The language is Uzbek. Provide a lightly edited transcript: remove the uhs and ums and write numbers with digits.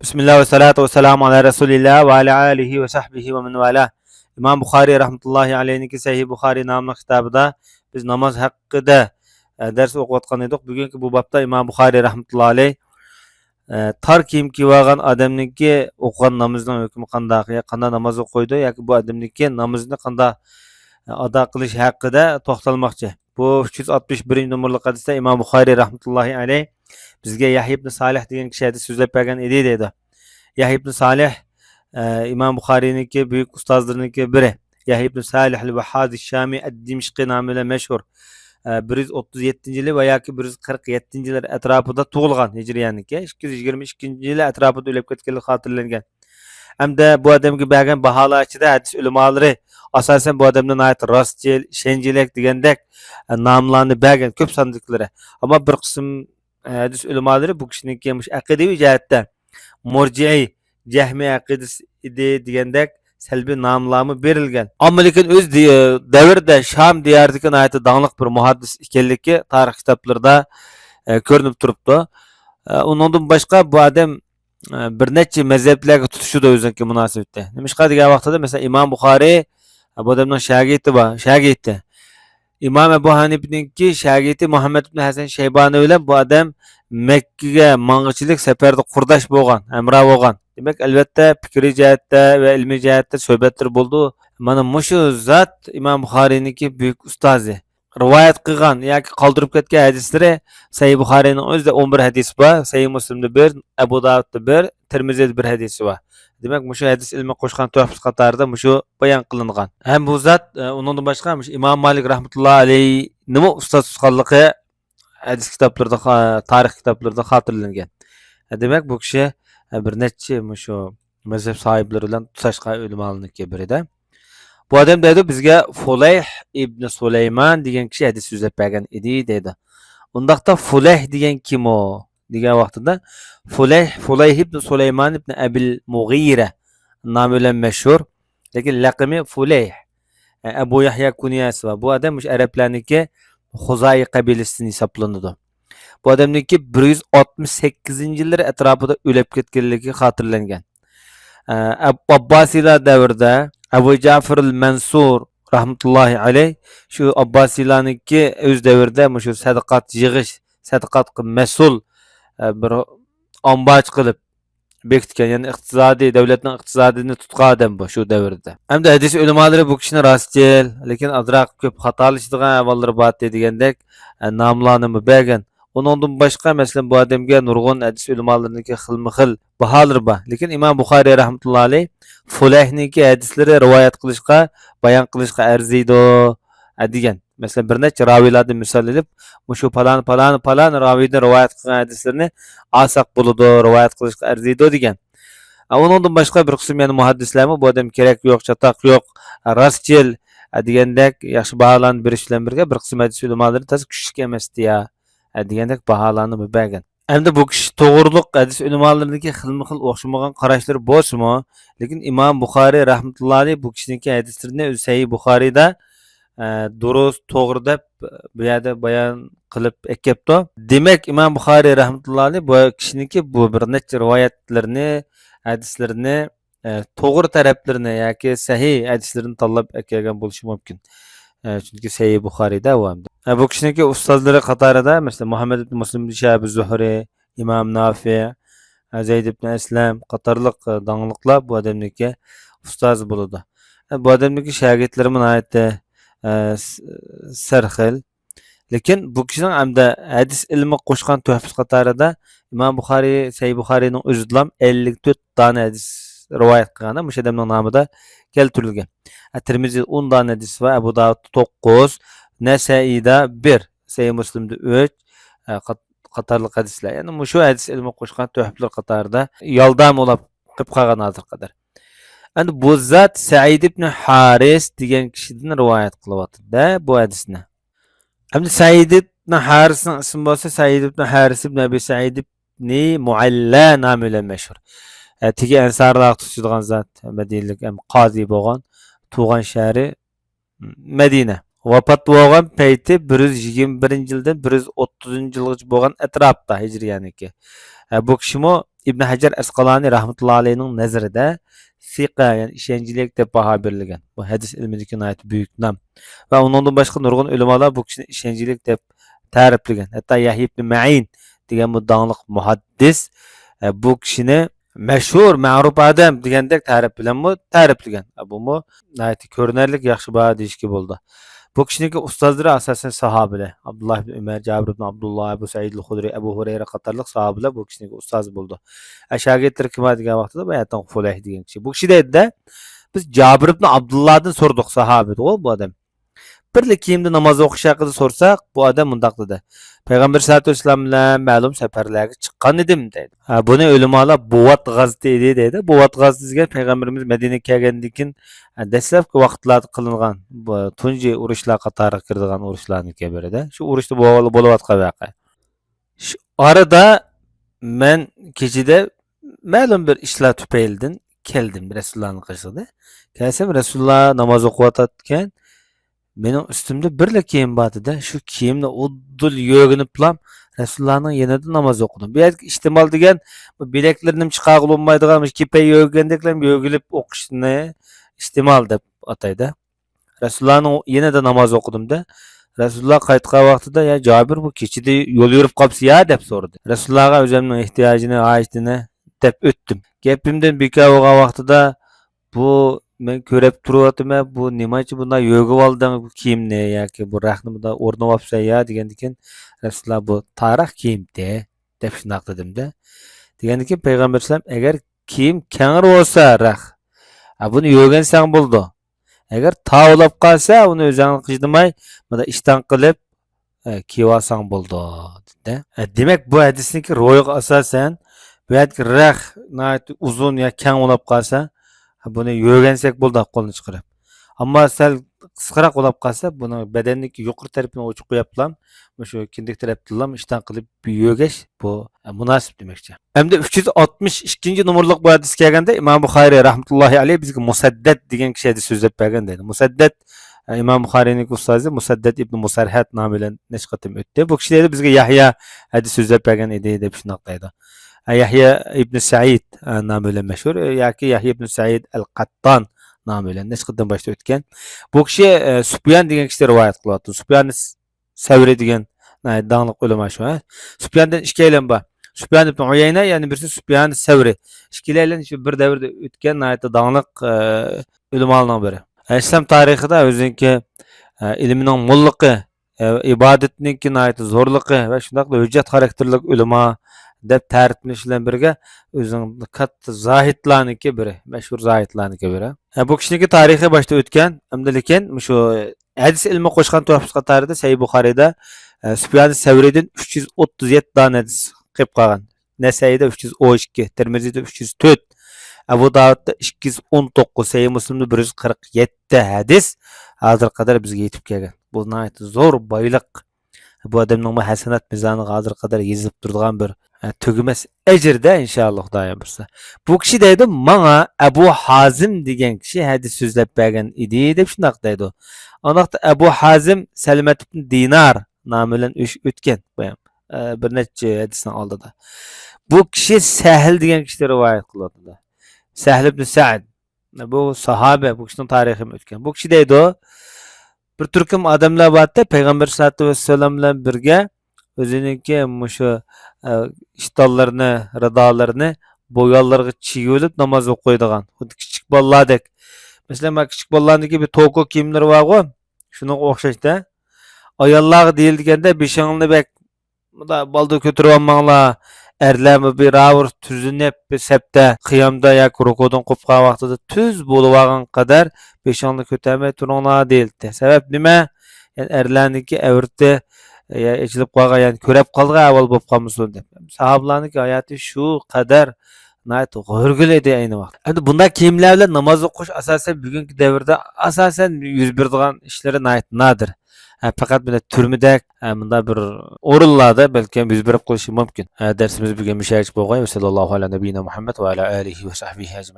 Bismillah ve salatu ve selamu ala Resulillah ve ala alihi ve sahbihi ve men vala. İmam Bukhari rahmetullahi aleyhiniki Sahih Bukhari namlı kitabida biz namaz hakkında ders okuyotgan edik. Bugünkü bu babda İmam Bukhari rahmetullahi aleyh tar kiyim kiygan adamniki okugan namazning hukmi qanday, qanday namoz o'qiydi yoki bu adamniki namozni qanday ado qilish haqida to'xtalmoqchi. Bu 361 numaralı hadisda İmam Bukhari rahmetullahi aleyh bizga Yahya ibn Salih degan kishi hadis so'zlab bergan edi dedi. Yahya ibn Salih İmam Bukhari'ninki büyük ustazlarınınki biri. Yahya ibn Salih el-Vahhad Şami ed-Dimşqi namıyla meşhur. 137 yılı veya ki 147 yıllar etrafında tug'ilgan hijriyaniki. 222 yılı etrafında o'lib ketganligi xotirlangan. Hamda bu adamga bergan baholar ichida hadis ulamolari asosan bu odamdan ayt rostchil, ishonchlik degandek nomlarni bergan ko'p sonliklari. Ammo bir qism hadis ulamolari bu kishiniki aqidaviy jihatdan Murci'i, Cehmi aqidasi edi degandek salbiy nomlarni berilgan. Ammo lekin o'z davrda Sham diyoridagi aytib danglik bir muhaddis ekanligi tarix kitoblarida ko'rinib turibdi. Undan boshqa bu odam bir necha mazhablarga tutishdi o'ziga munosabatda. Nimishqa degan vaqtida mesela İmam Bukhari bu odamning shagirdi bor, shagirdi. İmam Ebu Hanife'ninki şagirdi Muhammed ibn Hasan Şeybani bilan bu adam Mekke'ga mang'ichilik safarda qurdosh bo'lgan, hamroh bo'lgan. Demak, albatta fikriy jihatda va ilmiy jihatda suhbatlar bo'ldi. Mana mushu zot Imom Buxoriyninki buyuk ustozi. Rivoyat qilgan yoki qoldirib ketgan hadislari Sahih Buxoriyning o'zida 11 hadis bor, Sahih Muslimda 1, Abu Davudda 1, Tirmizida 1 hadisi bor. Demak, mushu hadis ilmi qo'shgan tuhfat qatorida mushu bayon qilingan. Ham bu zot undan boshqa Imom Malik rahmatullohi alayhi nima ustoz tutganligi hadis kitoblarida, tarix kitoblarida xotirlangan. Demak, bu kishi bir necha mushu mazhab sohiblari bilan tutashqa ulamolarniki birida. Bu odam deydi bizga Fulayh ibn Sulaymon degan kishi hadis so'zlab bergan edi deydi. Undaqda Fulayh degan kim o? Degan vaqtida Fulayh ibn Sulaymon ibn Abil Mughira nomi bilan mashhur, lekin laqami Fulayh. Abu Yahya kunyasi va bu odam mush arablarniki Xuzay qabilasidan hisoblanadi. Bu odamniki 168-yillar atrofida o'lib ketganligi xotirlangan. Abbasiylar davrida Abu Ja'far al-Mansur rahmatullohi alayh shu Abbasiylarniki o'z davrida shu sadaqat yig'ish, sadaqatga mas'ul bir omboch qilib bekitgan, ya'ni iqtisodiy davlatning iqtisodini tutgan odam bu shu davrda. Hamda hadis ulamolari bu kishini rostchil, lekin azroq ko'p xatolashadigan avallar bor degandek nomlarni bergan. Ondan boshqa masalan bu odamga nurg'un hadis ulamolariniki xilma-xil baholar bor. Lekin Imom Buxoriy rahmatullohi alayh Fulayhniki hadislari rivoyat qilishga, bayon qilishga arziydi degan. Mesela bir necha raviylardan misol edib, mushu falan raviydan rivoyat qilgan hadislarni olsak bo'ladi, rivoyat qilishga arziydi degan. Ondan boshqa bir qism yana muhaddislarmi bu odam kerak yo'q, chatoq yo'q, rostchil degandek yaxshi baholarni berish bilan birga bir qism hadis ulamolari tas kuchli emas deya degandek baholarni bergan. Endi bu kishi to'g'riliq hadis ulamolariniki xilma-xil o'xshamagan qarashlari bo'lsa-mu, lekin Imom Buxoriy rahmatullohi alayh bu kishiniki hadislarini o'z Sahih Buxoriyda durust, to'g'ri deb bu yerda bayon qilib aytibdi. Demak, Imom Buxoriy rahmatullohi alayh bu kishiniki bu bir necha rivoyatlarni, hadislarini to'g'ri taraflarini yoki sahih hadislarini tanlab kelgan bo'lishi mumkin. Chunki Sahih Buxoriyda bu kishiniki ustozlari qatorida mesela Muhammad ibn Muslim Shahab Zuhri, Imom Nafi, Zayd ibn Aslam qatorliq dangliqlar bu odamniki ustoz bo'ladi. Bu odamniki shogirdlari aytdi sarxil. Lekin bu kishining hamda hadis ilmi qo'shgan tuhfat qatorida Imom Buxoriy, Sahih Buxoriyning o'zidan 54 dona hadis rivoyat qilgan, mush odamning nomida keltirilgan. Tirmizi 10 dona hadis va Abu Davud 9, Nasai'da 1, Sahih Muslimda 3 qatorliq hadislar. Ya'ni mushu hadis ilmi qo'shgan tuhfatlar qatorida yordam olib qilib qolgan hozir qadar. Endi bu zot Said ibn Haris degan kishidan rivoyat qilyapti-da bu hadisni. Endi Said ibn Harisning ismi bo'lsa Said ibn Haris ibn Abi Said ibn Mualla nomi bilan mashhur. Tigi ansarlar tutadigan zot, Madinalik ham qozi bo'lgan, tug'an shahri Madina. Vafot bo'lgan payti 121-yildan 130-yilgacha bo'lgan atrofda hijriyaniki. Bu kishimi İbn Hajar Asqalani rahmetullahi aleyhinin nazarida siqa yani ishonchlik deb baho berilgan. Bu hadis ilmidagi nihoyat buyuk nom. Va undan boshqa nurg'un ulamolar bu kishini ishonchlik deb ta'riflagan. Hatto Yahya ibn Ma'in degan bu donliq muhaddis bu kishini mashhur ma'ruf odam degandek ta'rif bilan bu ta'riflagan. Bu mu nihoyat ko'rinarli yaxshi baho deyishga bo'ldi. Bu kishiniki ustozlari asosan sahobalar. Abdullah ibn Umar, Jabir ibn Abdullah, Abu Said al-Khudri, Abu Hurayra qatorliq sahobalar bu kishiniki ustoz bo'ldi. Shogirdlar kim degan vaqtida bayatdan Fulayh degan kishi. Bu kishi deydi-da, biz Jabir ibn Abdullahdan so'rdik sahoba bu odam. Birli kiyimda namoz o'qish haqida so'rsak, bu odam mundoq dedi. Payg'ambar sollallohu alayhi vasallam bilan ma'lum safarlarga chiqqan edim deydi. Buni ulamolar Buvat g'azoti edi deydi. Buvat g'azoti degan payg'ambarimiz Madinaga kelgandan keyin dastlabki vaqtlarda qilingan tunji urushlar qatoriga kiradigan urushlarniki birida. Shu urushda bo'layotgan voqea. Shu orada men kechida ma'lum bir ishlar tufaylidan keldim Rasulullohning qishida. Kelsam Rasululloh namoz o'qiyotgan. Benim üstümde birle kiyim vardı. Şu kiyimle uddul yögünüplam Resulullah'ın yanında namaz okudum. Bir ihtimal degen bu bileklerim çıkağıl olmaydıgan kipe yögündeklerim yögülüp okuşunu ihtimal dep ataydı. Resulullah'ın yanında namaz okudum da. Resulullah kayıtqa vaxtida ya Cabir bu keçide yol yürüp kapsı ya dep sordu. Resulullah'a özümün ihtiyacını, aitini dep öttüm. Gepimden bir kavağa vaxtida bu men körep turuyotim bu nimachi bunda yögüp aldın bu kiyimni yoki bu rahni bunda o'rnab olsa ya degandikin Rasululloh bu tarix kiyimdi deb shundoq dedim-da. Degandikin payg'ambar sollallohu alayhi vasallam agar kiyim kengir bo'lsa rah buni yögensang bo'ldi. Agar tavlab qolsa uni o'zing qijdimay bunda ishdan qilib kiyib olsang bo'ldi dedi. Demak bu hadisniki ro'yiga asosan bu rah uzun ya keng bo'lib qolsa buni yögensek bo'ldi qo'lni chiqarib. Ammo sal qisqaroq bo'lib qolsa buni badanniki yuqori tarafini ochiq qo'yaplam. Shu kindik tarafdan ishdan qilib yögesh bu munosib demakchi. Hamda 362 nomerlik bu hadis kelganda Imom Buxoriy rahmatullohi alayhi bizga Musaddad degan kishi hadis so'zlab bergan deydi. Musaddad Imom Buxoriyning ustozi Musaddad ibn Musarhat nomi bilan nishqatim o'tdi. Bu kishi deydi bizga Yahya hadis so'zlab bergan edi deb shunday deydi. Yahya ibn Said nomi bilan mashhur yoki Yahya ibn Said al-Qatton nomi bilan nishqadan boshda o'tgan. Bu kishi Sufyan degan kishi rivoyat qilyapti. Sufyan Savri degan danglik ulamo shu. Sufyandan ikkilan bor. Sufyan ibn Uyayna ya'ni birisi Sufyan Savri. Ikkilan shu bir davrda o'tgan danglik ulamolarning biri. İslam tarixida o'ziniki ilmining mo'lligi, ibodatning zo'rligi va shunday hujjat xarakterli ulamo deb ta'riflash bilan birga o'zining katta zohidlarniki biri, mashhur zohidlarniki biri. Bu kishiniki tarixi boshda o'tgan, hamda lekin shu hadis ilmi qo'shgan tuhaf qatorida Sahih Buxoriyda Sufyan Savridan 337 dona hadis qilib qolgan. Nasai'da 312, Tirmizida 304, Abu Davudda 219, Sahih Muslimda 147 hadis hozir qadar bizga yetib kelgan. Bu nihoyat zo'r boyliq. Bu odamning hasanat mizoni hozir qadar yezilib turadigan bir tugmas ajrda inshaalloh Xudoyo bilsa. Bu kishi deydi, "Menga Abu Hazim degan kishi hadis so'zlab bergan edi" deb shunday deydi. Aniqda Abu Hazim Salmat ibn Dinar nomi bilan o'tgan. Bir necha hadisning oldida. Bu kishi Sahl degan kishi rivoyat qiladi. Sahl ibn Sa'd. Bu sahoba, bu kishining tarixi o'tgan. Bu kishi deydi, bir turkum odamlar borda payg'ambar sollallohu alayhi vasallam bilan birga o'ziniki shu ishtonlarni, ridolarni bo'yonlarga chigib namoz o'qiydigan. Xuddi kichik bolalardek. Masalan, kichik bolalarniki bir toko kiyimlari bor-ku, shunga o'xshashda. Ayollarga deyilganda beshingni bek balda ko'tarib olmanglar. Erlermi bir avr tüzünüp bir septe kıyamda ya krokodon kopkan vaqtida tüz bolup algan kadar beşanlı kötəmey turunlar değildi. Sebep nime? Yani erlerniki əvrti içilip qalgan, yani körep qalgan avval bop qalmışsın dep. Sahablarniki hayatı şu kadar nayet g'urgul edi ayni vaqt. Endi bunday kiyimlar bilan namoz o'qish asosan bugungi davrda asosan yuz beradigan ishlari nayet nadir. Fakat böyle türmüdek bunda bir o'rinlarda belki yuz berib qo'yishi mumkin. Dersimiz bugun mushayish bo'lgan. Sallallohu alayhi ve sellem Muhammed ve ala alihi ve sahbihi ecmaîn.